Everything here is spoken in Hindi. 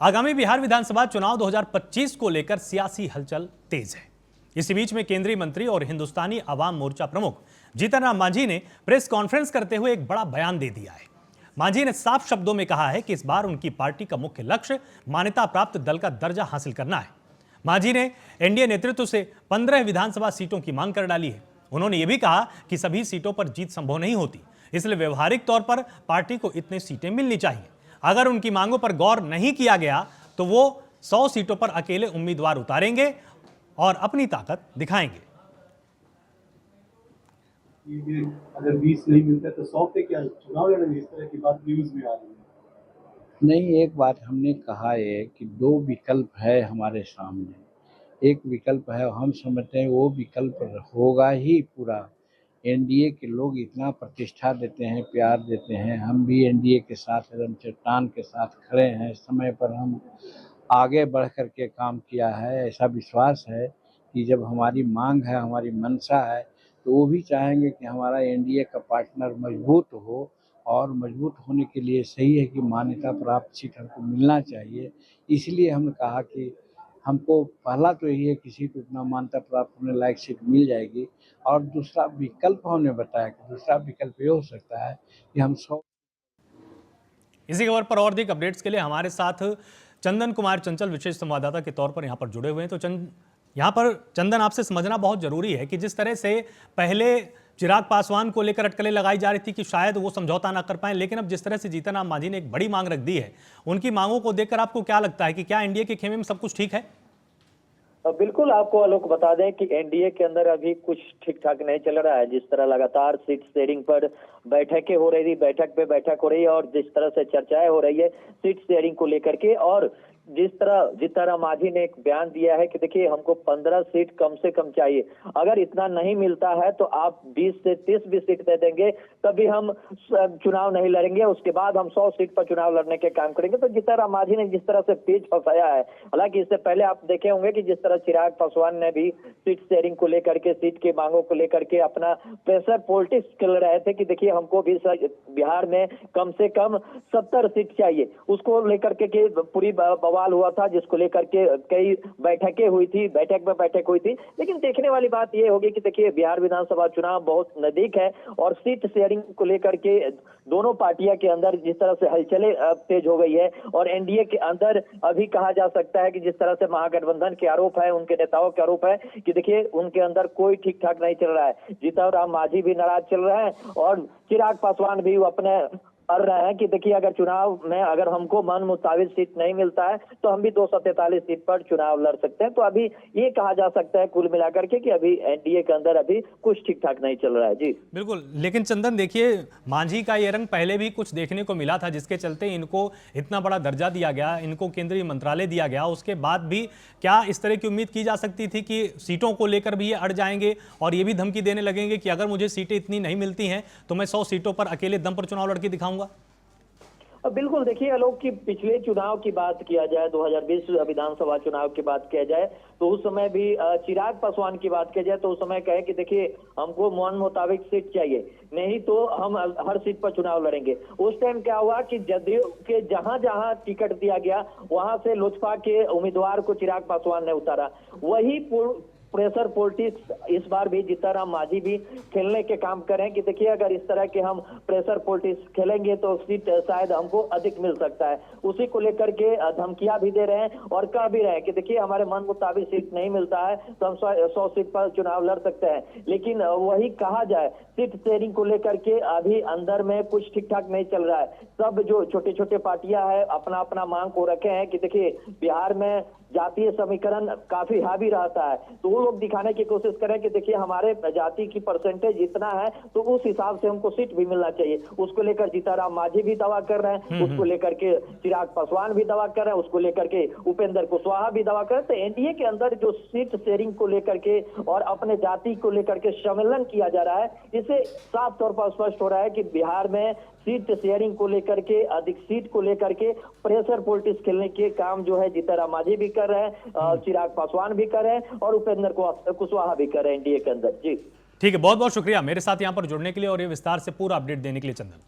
आगामी बिहार विधानसभा चुनाव 2025 को लेकर सियासी हलचल तेज है। इसी बीच में केंद्रीय मंत्री और हिंदुस्तानी आवाम मोर्चा प्रमुख जीतन राम मांझी ने प्रेस कॉन्फ्रेंस करते हुए एक बड़ा बयान दे दिया है। मांझी ने साफ शब्दों में कहा है कि इस बार उनकी पार्टी का मुख्य लक्ष्य मान्यता प्राप्त दल का दर्जा हासिल करना है। मांझी ने एनडीए नेतृत्व से 15 विधानसभा सीटों की मांग कर डाली है। उन्होंने यह भी कहा कि सभी सीटों पर जीत संभव नहीं होती, इसलिए व्यवहारिक तौर पर पार्टी को इतनी सीटें मिलनी चाहिए। अगर उनकी मांगों पर गौर नहीं किया गया तो वो 100 सीटों पर अकेले उम्मीदवार उतारेंगे और अपनी ताकत दिखाएंगे। अगर 20 नहीं मिलता तो 100 पे क्या चुनाव लड़ेंगे, इस तरह की बात न्यूज में आ रही है। नहीं, एक बात हमने कहा है कि दो विकल्प है हमारे सामने। एक विकल्प है, हम समझते हैं वो विकल्प होगा ही पूरा। एनडीए के लोग इतना प्रतिष्ठा देते हैं, प्यार देते हैं, हम भी एनडीए के साथ एकदम चट्टान के साथ खड़े हैं। समय पर हम आगे बढ़ कर के काम किया है। ऐसा विश्वास है कि जब हमारी मांग है, हमारी मंशा है, तो वो भी चाहेंगे कि हमारा एनडीए का पार्टनर मजबूत हो। और मजबूत होने के लिए सही है कि मान्यता प्राप्त सीट हमको मिलना चाहिए। इसलिए हमने कहा कि हमको पहला तो यही है कि सीट उतना मान्यता प्राप्त होने लायक सीट मिल जाएगी। और दूसरा विकल्प हमने बताया कि दूसरा विकल्प ये हो सकता है कि हम 100। इसी खबर पर और अधिक अपडेट्स के लिए हमारे साथ चंदन कुमार चंचल विशेष संवाददाता के तौर पर यहां पर जुड़े हुए हैं। तो यहां पर चंदन, आपसे समझना बहुत जरूरी है कि जिस तरह से पहले चिराग पासवान को लेकर अटकलें लगाई जा रही थी कि शायद वो समझौता ना कर पाए, लेकिन अब जिस तरह से जीतन राम मांझी ने एक बड़ी मांग रख दी है, उनकी मांगों को देखकर आपको क्या लगता है कि क्या एनडीए के खेमे में सब कुछ ठीक है? बिल्कुल, आपको आलोक बता दें कि एनडीए के अंदर अभी कुछ ठीक ठाक नहीं चल रहा है। जिस तरह लगातार सीट शेयरिंग पर बैठकें हो रही थी, बैठक पे बैठक हो रही है और जिस तरह से चर्चाएं हो रही है सीट शेयरिंग को लेकर के, और जिस तरह जीतन राम मांझी ने एक बयान दिया है कि देखिए हमको 15 सीट कम से कम चाहिए, अगर इतना नहीं मिलता है तो आप 20 से 30 भी सीट दे देंगे तभी हम चुनाव नहीं लड़ेंगे, उसके बाद हम 100 सीट पर चुनाव लड़ने के काम करेंगे। तो जीतन राम मांझी ने जिस तरह से पेच फंसाया है, हालांकि इससे पहले आप देखे होंगे कि जिस तरह चिराग पासवान ने भी सीट शेयरिंग को लेकर के, सीट की मांगों को लेकर के अपना प्रेशर पॉलिटिक्स खेल रहे थे कि देखिए हमको भी बिहार में कम से कम 70 सीट चाहिए, उसको लेकर के पूरी बवाल हुआ था, जिसको लेकर के कई बैठकें हुई थी, बैठक में बैठक हुई थी। लेकिन देखने वाली बात यह होगी कि देखिए बिहार विधानसभा चुनाव बहुत नजदीक है और सीट शेयरिंग को लेकर के दोनों पार्टियां के अंदर जिस तरह से हलचलें तेज हो गई है और एनडीए के अंदर अभी कहा जा सकता है कि जिस तरह से महागठबंधन के आरोप है, उनके नेताओं के आरोप है कि देखिए उनके अंदर कोई ठीक ठाक नहीं चल रहा है। जीतन राम मांझी भी नाराज चल रहे हैं और चिराग पासवान भी अपने कर रहे हैं कि देखिए अगर चुनाव में अगर हमको मन मुताबिक सीट नहीं मिलता है तो हम भी 243 सीट पर चुनाव लड़ सकते हैं। तो अभी ये कहा जा सकता है कुल मिलाकर के कि अभी एनडीए के अंदर अभी कुछ ठीक ठाक नहीं चल रहा है। जी बिल्कुल, लेकिन चंदन देखिए, मांझी का ये रंग पहले भी कुछ देखने को मिला था, जिसके चलते इनको इतना बड़ा दर्जा दिया गया, इनको केंद्रीय मंत्रालय दिया गया। उसके बाद भी क्या इस तरह की उम्मीद की जा सकती थी कि सीटों को लेकर भी ये अड़ जाएंगे और ये भी धमकी देने लगेंगे कि अगर मुझे सीटें इतनी नहीं मिलती हैं तो मैं 100 सीटों पर अकेले दम पर चुनाव लड़के दिखाऊंगा? बिल्कुल, देखिए आलोक की पिछले चुनाव की बात किया जाए, 2020 विधानसभा चुनाव की बात किया जाए तो उस समय भी चिराग पासवान की बात किया जाए तो उस समय कहे कि देखिए हमको मन मुताबिक सीट चाहिए, नहीं तो हम हर सीट पर चुनाव लड़ेंगे। उस टाइम क्या हुआ कि जदयू के जहां जहां टिकट दिया गया वहां से लोजपा के उम्मीदवार को चिराग पासवान ने उतारा। वही प्रेशर पॉलिटिक्स इस बार भी जीतन राम मांझी भी खेलने के काम करें कि देखिए अगर इस तरह के हम प्रेशर पॉलिटिक्स खेलेंगे तो सीट शायद हमको अधिक मिल सकता है। उसी को लेकर के धमकियां भी दे रहे हैं और कह भी रहे हैं कि देखिए हमारे मन मुताबिक सीट नहीं मिलता है तो हम 100 सीट पर चुनाव लड़ सकते हैं। लेकिन वही कहा जाए, सीट शेयरिंग को लेकर के अभी अंदर में कुछ ठीक ठाक नहीं चल रहा है। सब जो छोटे छोटे पार्टियां हैं अपना अपना मांग को रखे हैं कि देखिए बिहार में जातीय समीकरण काफी हावी रहता है, तो वो लोग दिखाने की कोशिश करें कि देखिए हमारे जाति की परसेंटेज इतना है तो उस हिसाब से हमको सीट भी मिलना चाहिए। उसको लेकर जीतन राम मांझी भी दावा कर रहे हैं, उसको लेकर के चिराग पासवान भी दावा कर रहे हैं, उसको लेकर के उपेंद्र कुशवाहा भी दावा कर रहे हैं। तो एनडीए के अंदर जो सीट शेयरिंग को लेकर के और अपने जाति को लेकर के सम्मेलन किया जा रहा है, इससे साफ तौर पर स्पष्ट हो रहा है कि बिहार में सीट शेयरिंग को लेकर के, अधिक सीट को लेकर के प्रेशर पॉलिटिक्स खेलने के काम जो है जीतन राम मांझी भी कर रहे हैं, चिराग पासवान भी कर रहे हैं और उपेंद्र कुशवाहा भी कर रहे हैं एनडीए के अंदर। जी ठीक है, बहुत बहुत शुक्रिया मेरे साथ यहां पर जुड़ने के लिए और ये विस्तार से पूरा अपडेट देने के लिए चंदन।